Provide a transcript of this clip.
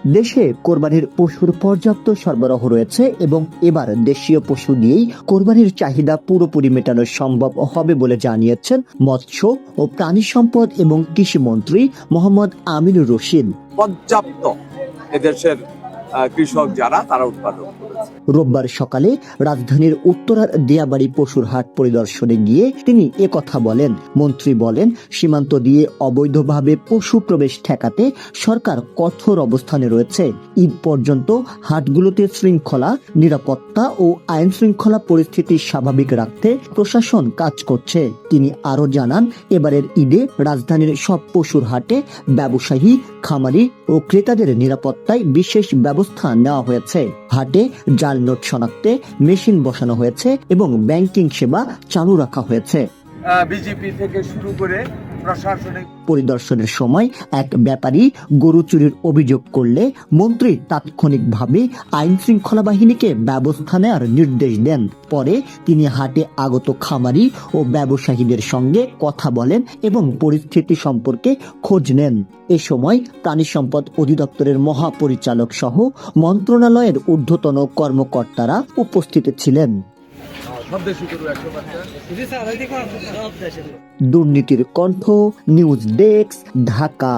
দেশে কোরবানির পশুর পর্যাপ্ত সরবরাহ রয়েছে এবং এবার দেশীয় পশু দিয়েই কোরবানির চাহিদা পুরোপুরি মেটানো সম্ভব হবে বলে জানিয়েছেন মৎস্য ও প্রাণী সম্পদ এবং কৃষি মন্ত্রী মোহাম্মদ আমিনুর রশিদ। পর্যাপ্ত এদেশের কৃষক যারা তারা উৎপাদন করেছে। রোববার সকালে রাজধানীর উত্তরার দিয়াবাড়ি পশুর হাট পরিদর্শনে গিয়ে তিনি একথা বলেন। মন্ত্রী বলেন, সীমান্ত দিয়ে অবৈধভাবে পশু প্রবেশ ঠেকাতে সরকার কঠোর অবস্থানে রয়েছে। ঈদ পর্যন্ত হাটগুলোতে শৃঙ্খলা, নিরাপত্তা ও আইন শৃঙ্খলা পরিস্থিতি স্বাভাবিক রাখতে প্রশাসন কাজ করছে। তিনি আরো জানান, এবারের ঈদে রাজধানীর সব পশুর হাটে ব্যবসায়ী, খামারি ও ক্রেতাদের নিরাপত্তায় বিশেষ ব্যবস্থা নেওয়া হয়েছে। হাটে জাল নোট শনাক্তে মেশিন বসানো হয়েছে এবং ব্যাংকিং সেবা চালু রাখা হয়েছে। বিজেপি থেকে শুরু করে প্রশাসনিক পরিদর্শনের সময় এক ব্যাপারী গরু চুরির অভিযোগ করলে মন্ত্রী তাৎক্ষণিকভাবে আইন শৃঙ্খলা বাহিনীকে ব্যবস্থা নেওয়ার নির্দেশ দেন। পরে তিনি হাটে আগত খামারি ও ব্যবসায়ীদের সঙ্গে কথা বলেন এবং পরিস্থিতি সম্পর্কে খোঁজ নেন। এ সময় প্রাণী সম্পদ অধিদপ্তরের মহাপরিচালক সহ মন্ত্রণালয়ের ঊর্ধ্বতন কর্মকর্তারা উপস্থিত ছিলেন। দুর্নীতির দুর্নীতির কণ্ঠ, নিউজ ডেস্ক, ঢাকা।